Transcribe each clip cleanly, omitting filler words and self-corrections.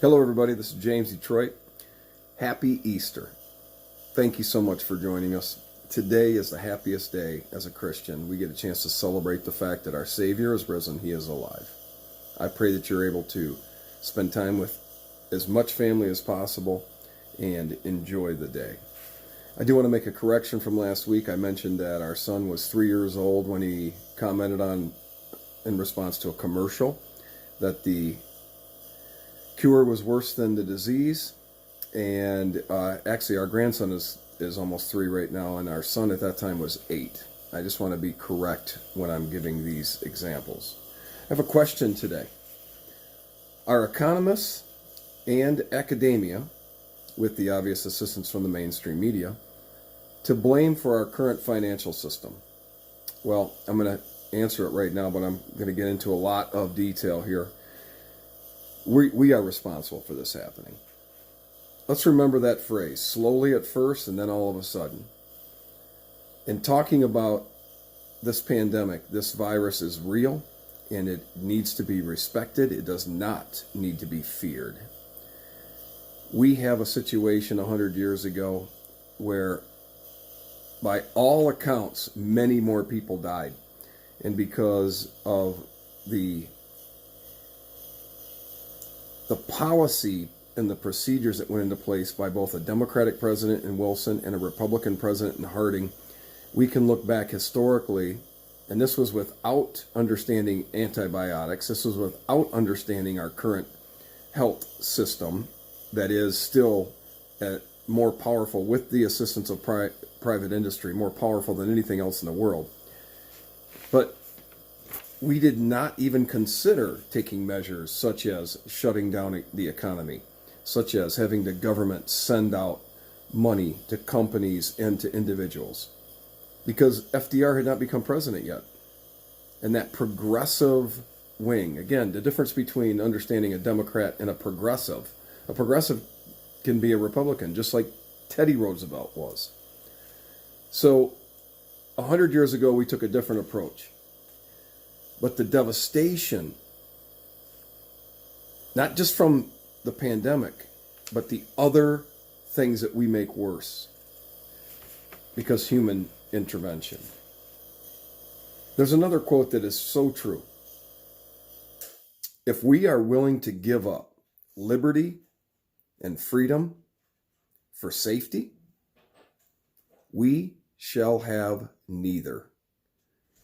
Hello, everybody. This is James Detroit. Happy Easter. Thank you so much for joining us. Today is the happiest day as a Christian. We get a chance to celebrate the fact that our Savior is risen. He is alive. I pray that you're able to spend time with as much family as possible and enjoy the day. I do want to make a correction from last week. I mentioned that our son was 3 years old when he commented on, in response to a commercial, that the cure was worse than the disease. And actually, our grandson is almost 3 right now, and our son at that time was 8. I just want to be correct when I'm giving these examples. I have a question today. Are economists and academia, with the obvious assistance from the mainstream media, to blame for our current financial system? Well, I'm going to answer it right now, but I'm going to get into a lot of detail here. We are responsible for this happening. Let's remember that phrase, slowly at first and then all of a sudden. In talking about this pandemic, this virus is real and it needs to be respected. It does not need to be feared. We have a situation 100 years ago where, by all accounts, many more people died. And because of the policy and the procedures that went into place by both a Democratic president in Wilson and a Republican president in Harding, we can look back historically, and this was without understanding antibiotics. This was without understanding our current health system that is still more powerful, with the assistance of private industry, more powerful than anything else in the world. But we did not even consider taking measures such as shutting down the economy, such as having the government send out money to companies and to individuals, because FDR had not become president yet. And that progressive wing, again, the difference between understanding a Democrat and a progressive can be a Republican, just like Teddy Roosevelt was. So 100 years ago, we took a different approach. But the devastation, not just from the pandemic, but the other things that we make worse because human intervention. There's another quote that is so true. If we are willing to give up liberty and freedom for safety, we shall have neither.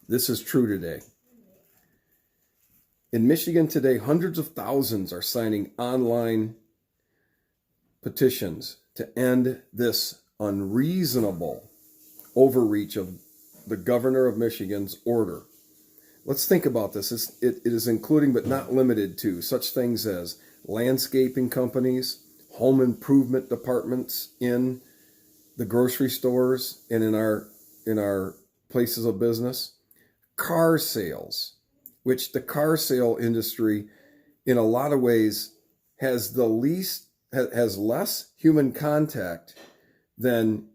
This is true today. In Michigan today, hundreds of thousands are signing online petitions to end this unreasonable overreach of the governor of Michigan's order. Let's think about this. It is including but not limited to such things as landscaping companies, home improvement departments in the grocery stores and in our places of business, car sales, which the car sale industry in a lot of ways has less human contact than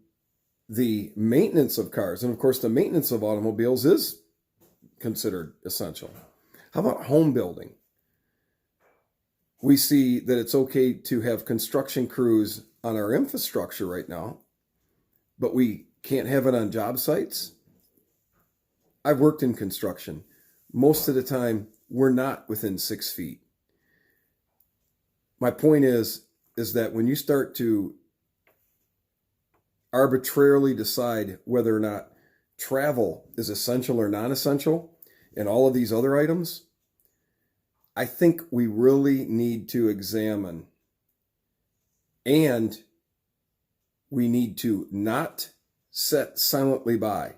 the maintenance of cars. And of course, the maintenance of automobiles is considered essential. How about home building? We see that it's okay to have construction crews on our infrastructure right now, but we can't have it on job sites. I've worked in construction. Most of the time, we're not within 6 feet. My point is that when you start to arbitrarily decide whether or not travel is essential or non-essential and all of these other items, I think we really need to examine, and we need to not sit silently by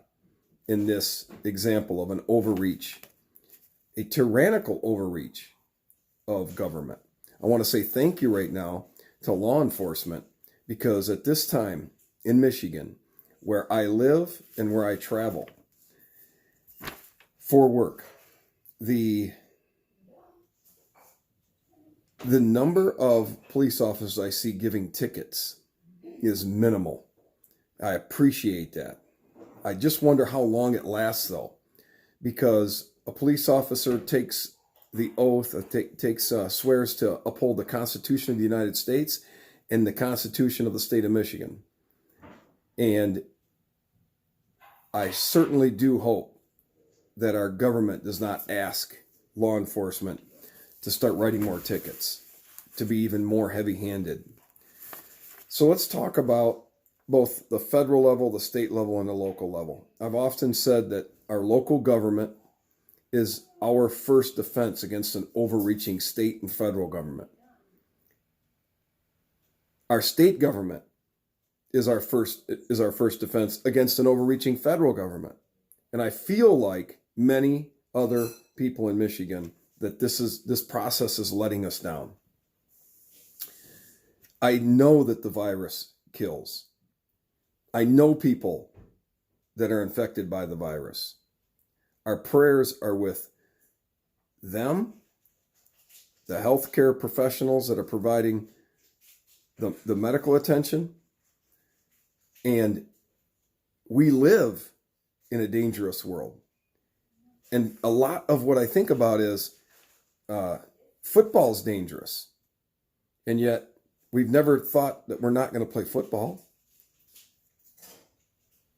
in this example of an overreach, a tyrannical overreach of government. I want to say thank you right now to law enforcement, because at this time in Michigan, where I live and where I travel for work, the number of police officers I see giving tickets is minimal. I appreciate that. I just wonder how long it lasts, though, because a police officer takes the oath, swears to uphold the Constitution of the United States and the Constitution of the state of Michigan. And I certainly do hope that our government does not ask law enforcement to start writing more tickets, to be even more heavy-handed. So let's talk about both the federal level, the state level, and the local level. I've often said that our local government is our first defense against an overreaching state and federal government. Our state government is our first defense against an overreaching federal government. And I feel like many other people in Michigan that this process is letting us down. I know that the virus kills. I know people that are infected by the virus. Our prayers are with them, the healthcare professionals that are providing the medical attention, and we live in a dangerous world. And a lot of what I think about is football's dangerous. And yet we've never thought that we're not going to play football.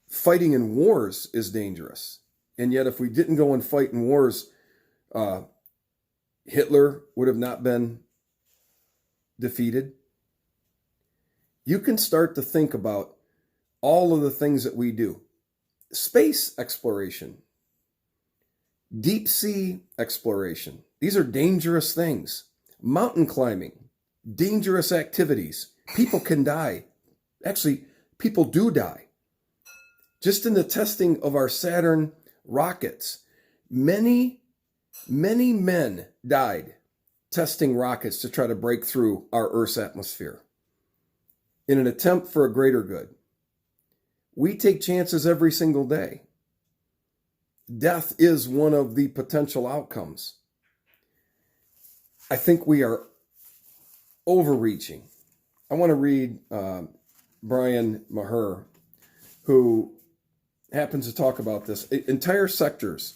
Fighting in wars is dangerous. And yet if we didn't go and fight in wars, Hitler would have not been defeated. You can start to think about all of the things that we do. Space exploration, deep sea exploration. These are dangerous things. Mountain climbing, dangerous activities. People can die. Actually, people do die. Just in the testing of our Saturn rockets, many men died testing rockets to try to break through our Earth's atmosphere in an attempt for a greater good. We take chances every single day. Death is one of the potential outcomes. I think we are overreaching. I want to read Brian Maher, who happens to talk about this. Entire sectors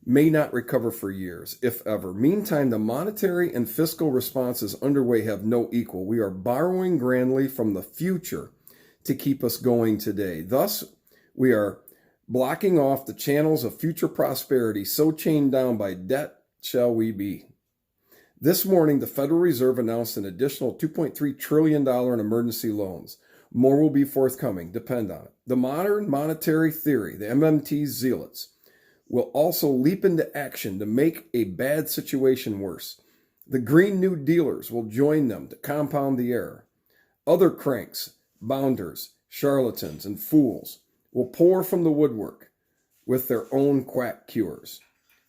may not recover for years, if ever. Meantime, the monetary and fiscal responses underway have no equal. We are borrowing grandly from the future to keep us going today. Thus, we are blocking off the channels of future prosperity, so chained down by debt shall we be. This morning, the Federal Reserve announced an additional $2.3 trillion in emergency loans. More will be forthcoming, depend on it. The modern monetary theory, the MMT zealots, will also leap into action to make a bad situation worse. The Green New Dealers will join them to compound the error. Other cranks, bounders, charlatans, and fools will pour from the woodwork with their own quack cures.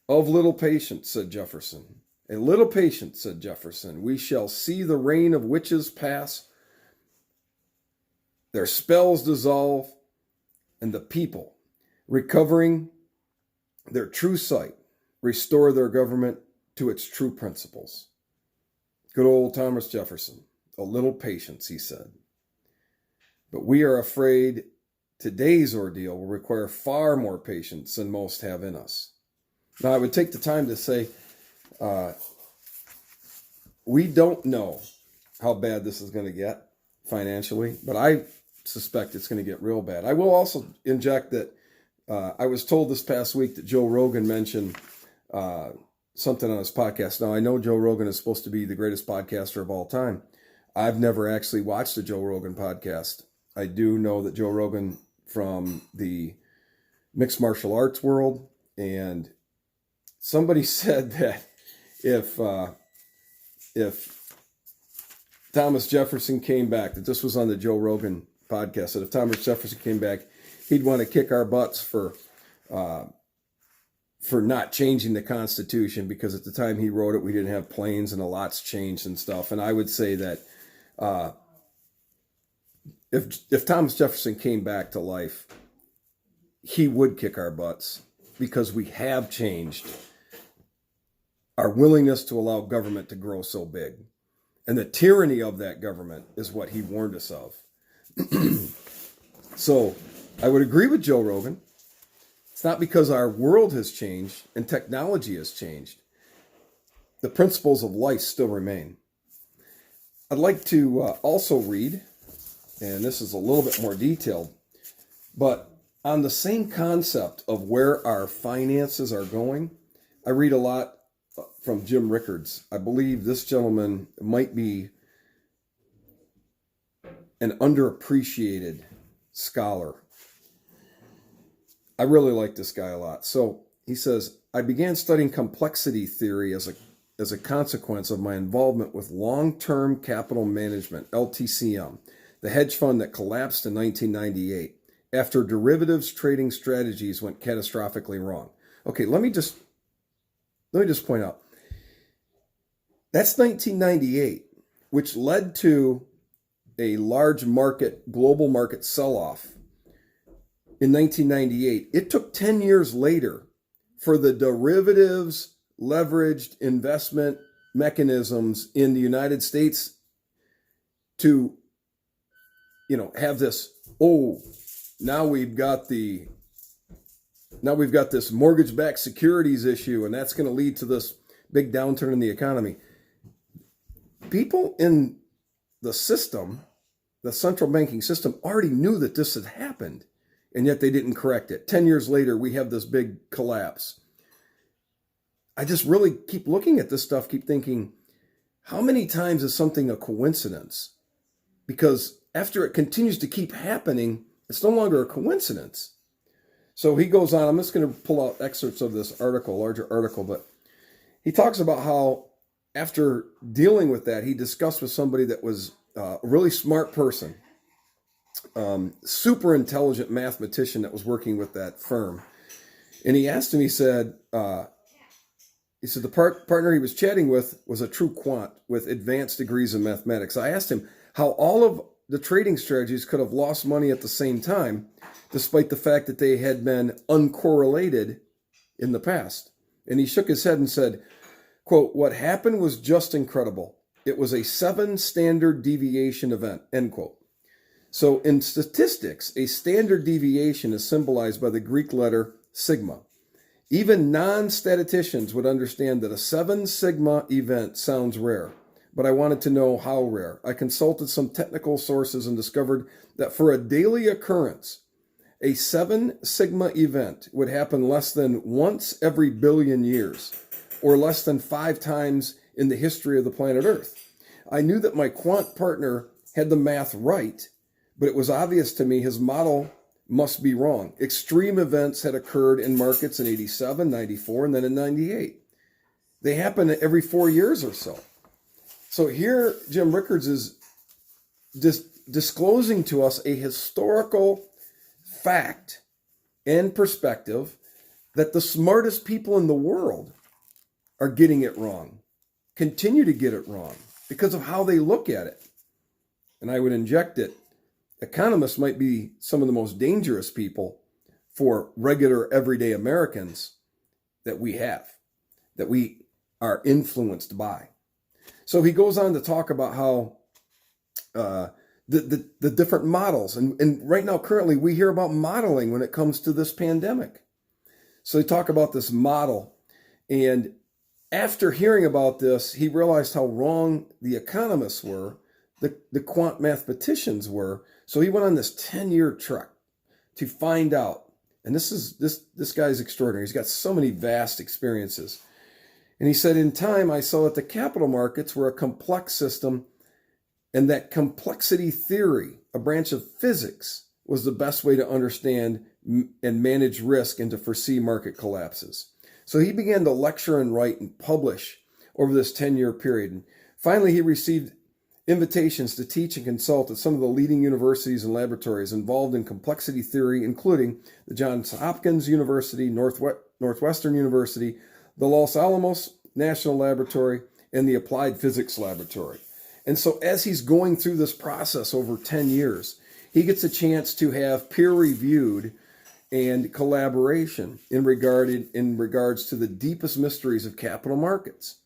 Of little patience, said Jefferson. A little patience, said Jefferson. We shall see the reign of witches pass, their spells dissolve, and the people, recovering their true sight, restore their government to its true principles. Good old Thomas Jefferson. A little patience, he said. But we are afraid today's ordeal will require far more patience than most have in us. Now, I would take the time to say, we don't know how bad this is going to get financially, but I suspect it's going to get real bad. I will also inject that I was told this past week that Joe Rogan mentioned something on his podcast. Now, I know Joe Rogan is supposed to be the greatest podcaster of all time. I've never actually watched the Joe Rogan podcast. I do know that Joe Rogan from the mixed martial arts world, and somebody said that if Thomas Jefferson came back, that this was on the Joe Rogan podcast, that if Thomas Jefferson came back, he'd want to kick our butts for not changing the Constitution, because at the time he wrote it, we didn't have planes and a lot's changed and stuff. And I would say that if Thomas Jefferson came back to life, he would kick our butts, because we have changed our willingness to allow government to grow so big. And the tyranny of that government is what he warned us of. So I would agree with Joe Rogan. It's not because our world has changed and technology has changed. the principles of life still remain. I'd like to also read, and this is a little bit more detailed, but on the same concept of where our finances are going, I read a lot from Jim Rickards. I believe this gentleman might be an underappreciated scholar. I really like this guy a lot. So he says, I began studying complexity theory as a consequence of my involvement with long-term capital management, LTCM, the hedge fund that collapsed in 1998 after derivatives trading strategies went catastrophically wrong. Okay, let me just point out, that's 1998, which led to a large global market sell-off in 1998. It took 10 years later for the derivatives leveraged investment mechanisms in the United States to, have this, now we've got this mortgage-backed securities issue, and that's going to lead to this big downturn in the economy. People in the system, the central banking system, already knew that this had happened, and yet they didn't correct it. 10 years later, we have this big collapse. I just really keep looking at this stuff, keep thinking, how many times is something a coincidence? Because after it continues to keep happening, it's no longer a coincidence. So he goes on, I'm just going to pull out excerpts of this article, larger article, but he talks about how after dealing with that, he discussed with somebody that was a really smart person, super intelligent mathematician that was working with that firm. And he asked him, he said, the partner he was chatting with was a true quant with advanced degrees in mathematics. I asked him how all of the trading strategies could have lost money at the same time, despite the fact that they had been uncorrelated in the past. And he shook his head and said, quote, what happened was just incredible. It was a 7 standard deviation event, end quote. So in statistics, a standard deviation is symbolized by the Greek letter sigma. Even non-statisticians would understand that a 7 sigma event sounds rare, but I wanted to know how rare. I consulted some technical sources and discovered that for a daily occurrence, a 7 sigma event would happen less than once every billion years, or less than 5 times in the history of the planet Earth. I knew that my quant partner had the math right, but it was obvious to me his model must be wrong. Extreme events had occurred in markets in 87, 94, and then in 98. They happen every 4 years or so. So here, Jim Rickards is disclosing to us a historical fact and perspective that the smartest people in the world are getting it wrong, continue to get it wrong because of how they look at it. And I would inject it. Economists might be some of the most dangerous people for regular everyday Americans that we have, that we are influenced by. So he goes on to talk about how the different models, and right now currently we hear about modeling when it comes to this pandemic. So they talk about this model, and after hearing about this, he realized how wrong the economists were, the quant mathematicians were. So he went on this 10-year trek to find out. And this guy's extraordinary. He's got so many vast experiences. And he said, in time, I saw that the capital markets were a complex system, and that complexity theory, a branch of physics, was the best way to understand and manage risk and to foresee market collapses. So he began to lecture and write and publish over this 10-year period. And finally, he received invitations to teach and consult at some of the leading universities and laboratories involved in complexity theory, including the Johns Hopkins University, Northwestern University, the Los Alamos National Laboratory, and the Applied Physics Laboratory. And so as he's going through this process over 10 years, he gets a chance to have peer-reviewed and collaboration in regards to the deepest mysteries of capital markets.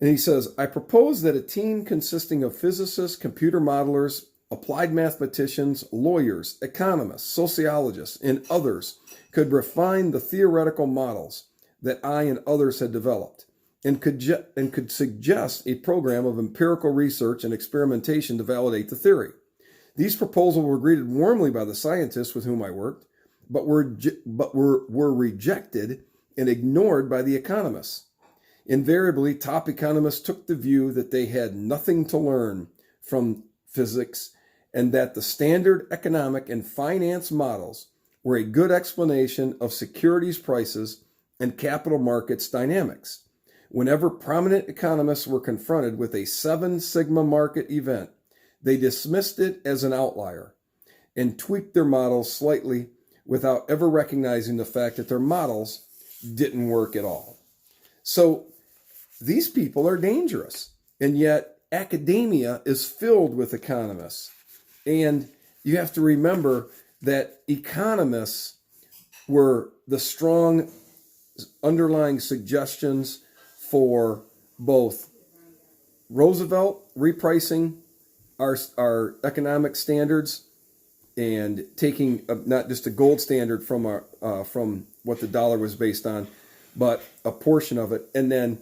And he says, I propose that a team consisting of physicists, computer modelers, applied mathematicians, lawyers, economists, sociologists, and others could refine the theoretical models that I and others had developed. and could suggest a program of empirical research and experimentation to validate the theory. These proposals were greeted warmly by the scientists with whom I worked, but were rejected and ignored by the economists. Invariably, top economists took the view that they had nothing to learn from physics and that the standard economic and finance models were a good explanation of securities prices and capital markets dynamics. Whenever prominent economists were confronted with a 7 sigma market event, they dismissed it as an outlier and tweaked their models slightly without ever recognizing the fact that their models didn't work at all. So these people are dangerous, and yet academia is filled with economists. And you have to remember that economists were the strong underlying suggestions for both Roosevelt repricing our economic standards and taking not just a gold standard from what the dollar was based on, but a portion of it, and then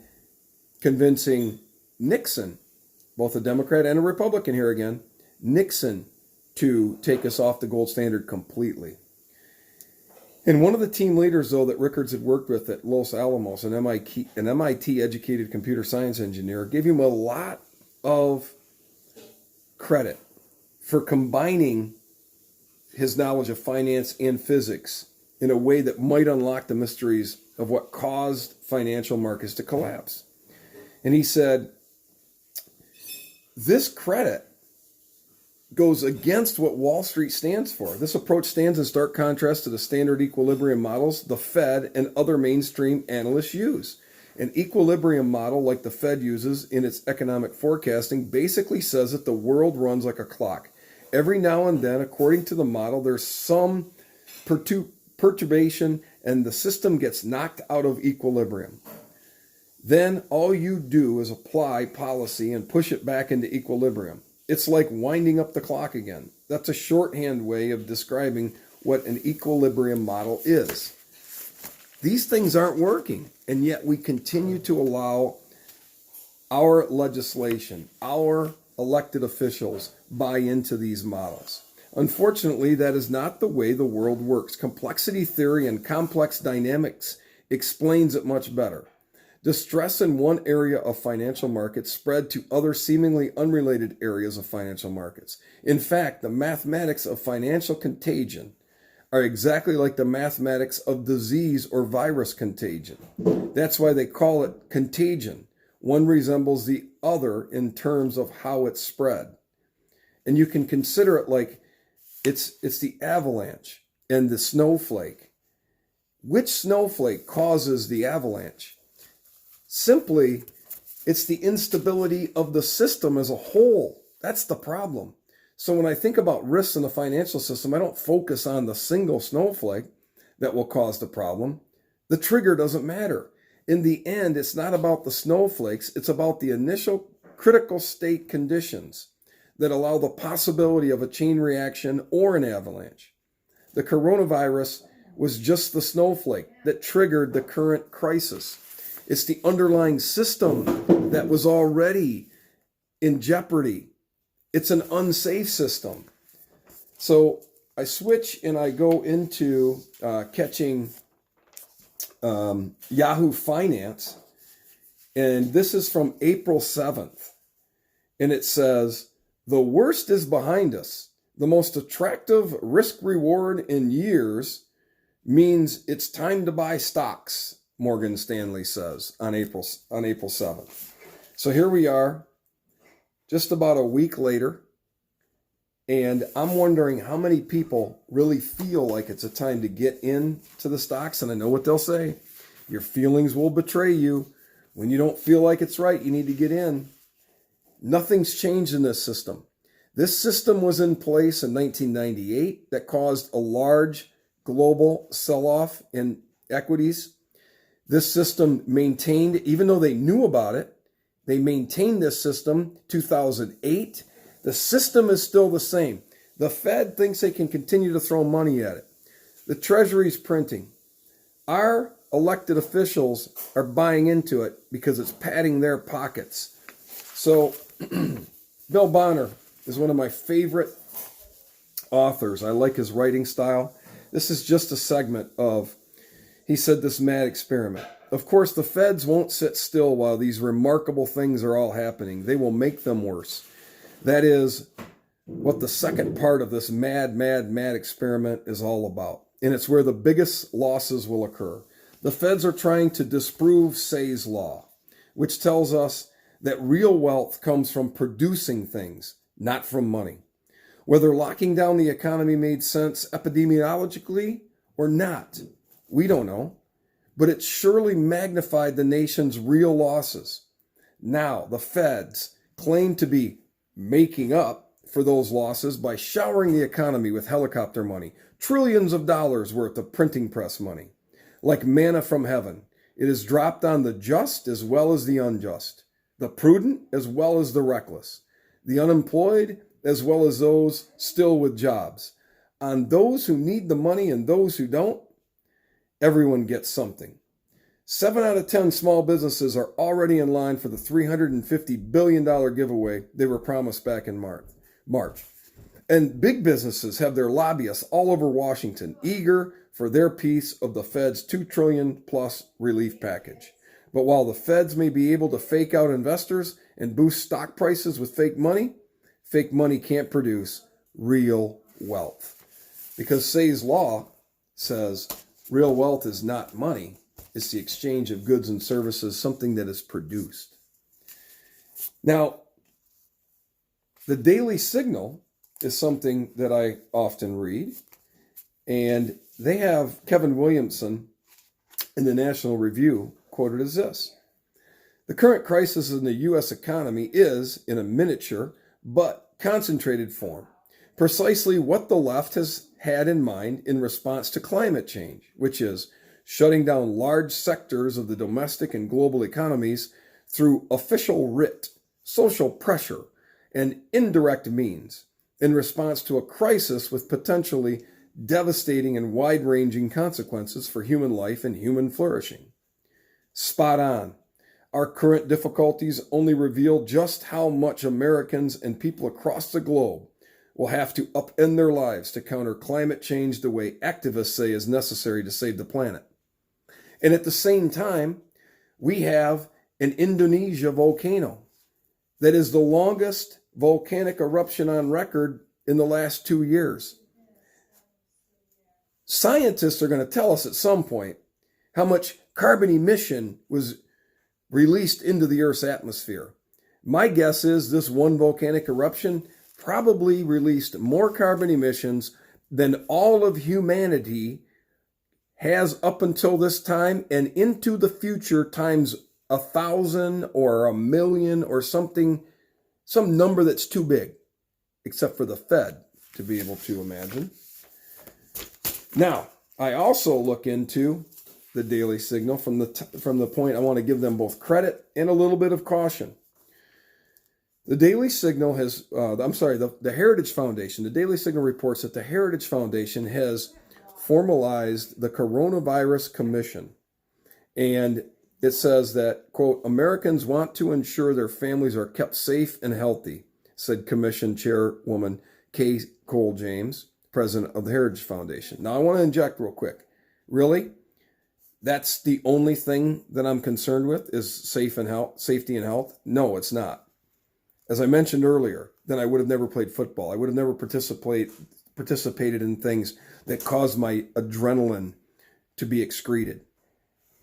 convincing Nixon, both a Democrat and a Republican here again, Nixon to take us off the gold standard completely. And one of the team leaders, though, that Rickards had worked with at Los Alamos, an MIT-educated computer science engineer, gave him a lot of credit for combining his knowledge of finance and physics in a way that might unlock the mysteries of what caused financial markets to collapse. And he said, this credit goes against what Wall Street stands for. This approach stands in stark contrast to the standard equilibrium models the Fed and other mainstream analysts use. An equilibrium model like the Fed uses in its economic forecasting basically says that the world runs like a clock. Every now and then, according to the model, there's some perturbation and the system gets knocked out of equilibrium. Then all you do is apply policy and push it back into equilibrium. It's like winding up the clock again. That's a shorthand way of describing what an equilibrium model is. These things aren't working, and yet we continue to allow our legislation, our elected officials buy into these models. Unfortunately, that is not the way the world works. Complexity theory and complex dynamics explains it much better. Distress in one area of financial markets spread to other seemingly unrelated areas of financial markets. In fact, the mathematics of financial contagion are exactly like the mathematics of disease or virus contagion. That's why they call it contagion. One resembles the other in terms of how it's spread. And you can consider it like it's the avalanche and the snowflake. Which snowflake causes the avalanche? Simply, it's the instability of the system as a whole. That's the problem. So when I think about risks in the financial system, I don't focus on the single snowflake that will cause the problem. The trigger doesn't matter. In the end, it's not about the snowflakes. It's about the initial critical state conditions that allow the possibility of a chain reaction or an avalanche. The coronavirus was just the snowflake that triggered the current crisis. It's the underlying system that was already in jeopardy. It's an unsafe system. So I switch and I go into catching Yahoo Finance. And this is from April 7th. And it says, the worst is behind us. The most attractive risk reward in years means it's time to buy stocks, Morgan Stanley says on April 7th. So here we are, just about a week later, and I'm wondering how many people really feel like it's a time to get into the stocks. And I know what they'll say. Your feelings will betray you. When you don't feel like it's right, you need to get in. Nothing's changed in this system. This system was in place in 1998 that caused a large global sell-off in equities. This system maintained, even though they knew about it, they maintained this system 2008. The system is still the same. The Fed thinks they can continue to throw money at it. The Treasury's printing. Our elected officials are buying into it because it's padding their pockets. So Bill Bonner is one of my favorite authors. I like his writing style. This is just a segment of, he said, this mad experiment. Of course, the feds won't sit still while these remarkable things are all happening. They will make them worse. That is what the second part of this mad experiment is all about. And it's where the biggest losses will occur. The feds are trying to disprove Say's law, which tells us that real wealth comes from producing things, not from money. Whether locking down the economy made sense epidemiologically or not, we don't know, but it surely magnified the nation's real losses. Now, the feds claim to be making up for those losses by showering the economy with helicopter money, trillions of dollars worth of printing press money. Like manna from heaven, it is dropped on the just as well as the unjust, the prudent as well as the reckless, the unemployed as well as those still with jobs. On those who need the money and those who don't, everyone gets something. 7 out of 10 small businesses are already in line for the $350 billion giveaway they were promised back in March. And big businesses have their lobbyists all over Washington, eager for their piece of the Fed's $2 trillion plus relief package. But while the feds may be able to fake out investors and boost stock prices with fake money can't produce real wealth. Because Say's law says real wealth is not money, it's the exchange of goods and services, something that is produced. Now, the Daily Signal is something that I often read, and they have Kevin Williamson in the National Review quoted as this: "The current crisis in the U.S. economy is, in a miniature but concentrated form, precisely what the left has had in mind in response to climate change, which is shutting down large sectors of the domestic and global economies through official writ, social pressure, and indirect means in response to a crisis with potentially devastating and wide-ranging consequences for human life and human flourishing." Spot on. Our current difficulties only reveal just how much Americans and people across the globe will have to upend their lives to counter climate change the way activists say is necessary to save the planet. And at the same time, we have an Indonesia volcano that is the longest volcanic eruption on record in the last 2 years. Scientists are going to tell us at some point how much carbon emission was released into the Earth's atmosphere. My guess is this one volcanic eruption probably released more carbon emissions than all of humanity has up until this time and into the future times 1,000 or 1,000,000 or something, some number that's too big, except for the Fed to be able to imagine. Now, I also look into the Daily Signal from the point I want to give them both credit and a little bit of caution. The Daily Signal has, the Heritage Foundation, the Daily Signal reports that the Heritage Foundation has formalized the Coronavirus Commission. And it says that, quote, "Americans want to ensure their families are kept safe and healthy," said Commission Chairwoman Kay Cole James, president of the Heritage Foundation. Now, I want to inject real quick. Really? That's the only thing that I'm concerned with is safety and health? No, it's not. As I mentioned earlier, then I would have never played football. I would have never participated in things that caused my adrenaline to be excreted.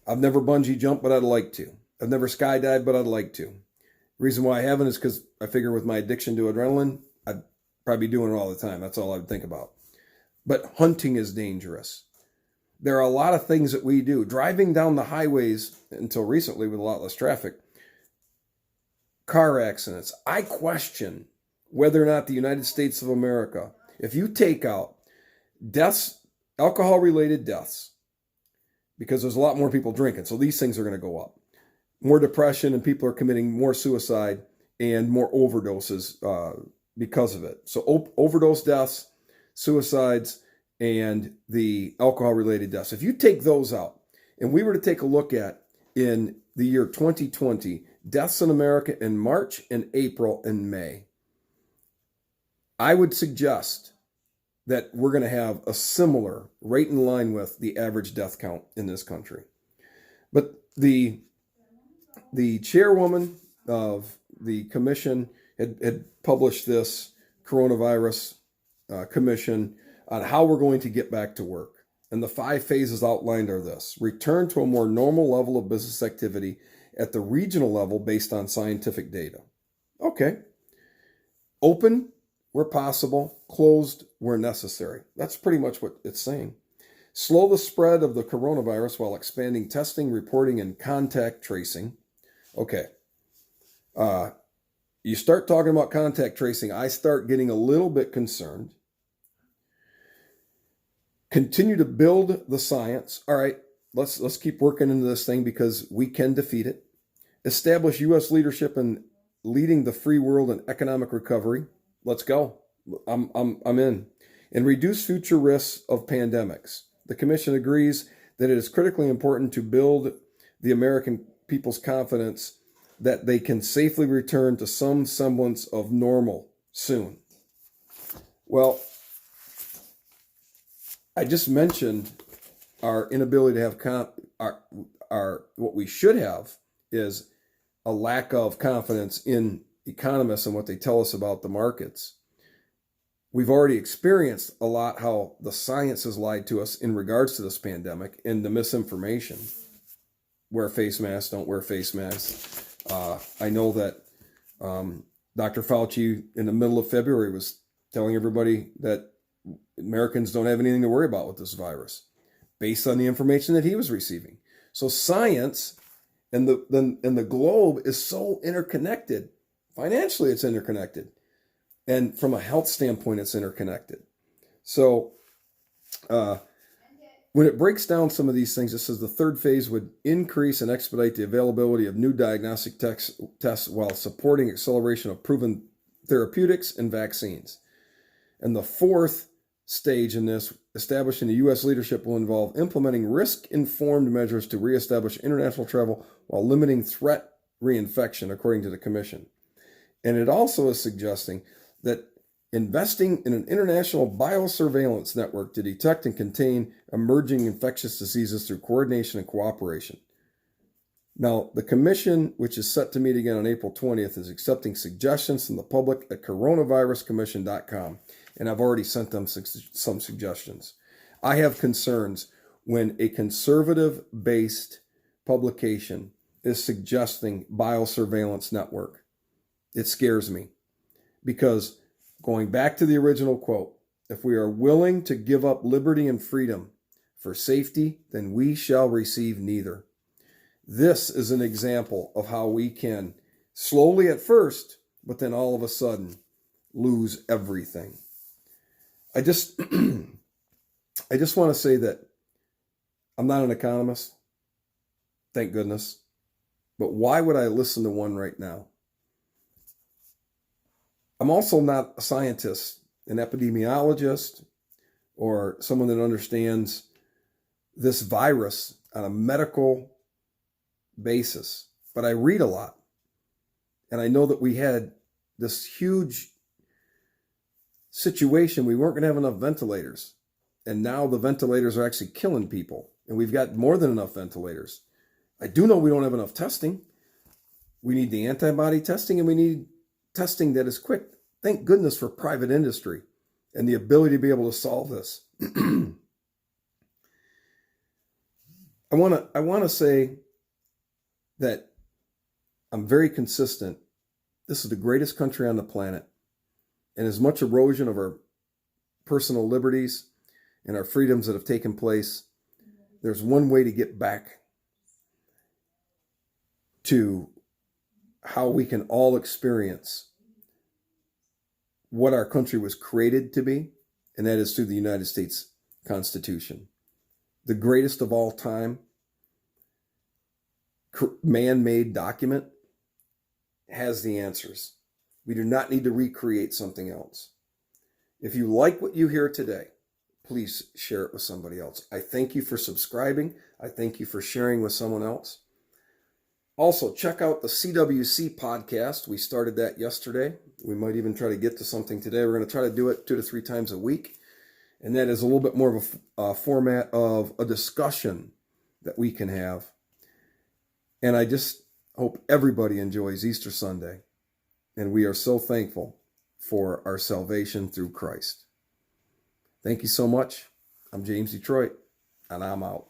I've never bungee jumped, but I'd like to. I've never skydived, but I'd like to. The reason why I haven't is because I figure with my addiction to adrenaline, I'd probably be doing it all the time. That's all I would think about. But hunting is dangerous. There are a lot of things that we do. Driving down the highways, until recently with a lot less traffic, car accidents. I question whether or not the United States of America, if you take out deaths, alcohol-related deaths, because there's a lot more people drinking, so these things are going to go up. More depression, and people are committing more suicide and more overdoses because of it. So overdose deaths, suicides, and the alcohol-related deaths. If you take those out, and we were to take a look at in the year 2020, deaths in America in March and April and May, I would suggest that we're going to have a similar right in line with the average death count in this country. But the chairwoman of the commission had published this coronavirus commission on how we're going to get back to work. And the 5 phases outlined are this: return to a more normal level of business activity at the regional level based on scientific data. Okay. Open where possible, closed where necessary. That's pretty much what it's saying. Slow the spread of the coronavirus while expanding testing, reporting, and contact tracing. Okay. You start talking about contact tracing, I start getting a little bit concerned. Continue to build the science. All right, let's keep working into this thing because we can defeat it. Establish U.S. leadership in leading the free world in economic recovery. Let's go. I'm in. And reduce future risks of pandemics. The commission agrees that it is critically important to build the American people's confidence that they can safely return to some semblance of normal soon. Well, I just mentioned our inability to have our what we should have is a lack of confidence in economists and what they tell us about the markets. We've already experienced a lot how the science has lied to us in regards to this pandemic and the misinformation. Wear face masks, don't wear face masks. I know that Dr. Fauci in the middle of February was telling everybody that Americans don't have anything to worry about with this virus based on the information that he was receiving. So science and the globe is so interconnected. Financially, it's interconnected. And from a health standpoint, it's interconnected. So when it breaks down some of these things, it says the 3rd phase would increase and expedite the availability of new diagnostic tests while supporting acceleration of proven therapeutics and vaccines. And the 4th stage in this, establishing the U.S. leadership, will involve implementing risk-informed measures to reestablish international travel while limiting threat reinfection, according to the commission. And it also is suggesting that investing in an international biosurveillance network to detect and contain emerging infectious diseases through coordination and cooperation. Now, the commission, which is set to meet again on April 20th, is accepting suggestions from the public at coronaviruscommission.com, and I've already sent them some suggestions. I have concerns when a conservative-based publication is suggesting biosurveillance network. It scares me because, going back to the original quote, if we are willing to give up liberty and freedom for safety, then we shall receive neither. This is an example of how we can slowly at first, but then all of a sudden lose everything. I just want to say that I'm not an economist, thank goodness, but why would I listen to one right now? I'm also not a scientist, an epidemiologist, or someone that understands this virus on a medical basis, but I read a lot. And I know that we had this huge situation. We weren't going to have enough ventilators. And now the ventilators are actually killing people. And we've got more than enough ventilators. I do know we don't have enough testing. We need the antibody testing, and we need testing that is quick. Thank goodness for private industry and the ability to be able to solve this. I want to say that I'm very consistent. This is the greatest country on the planet. And as much erosion of our personal liberties and our freedoms that have taken place, there's one way to get back to how we can all experience what our country was created to be, and that is through the United States Constitution. The greatest of all time, man-made document, has the answers. We do not need to recreate something else. If you like what you hear today, please share it with somebody else. I thank you for subscribing. I thank you for sharing with someone else. Also, check out the CWC podcast. We started that yesterday. We might even try to get to something today. We're going to try to do it 2 to 3 times a week. And that is a little bit more of a format of a discussion that we can have. And I just hope everybody enjoys Easter Sunday. And we are so thankful for our salvation through Christ. Thank you so much. I'm James Detroit, and I'm out.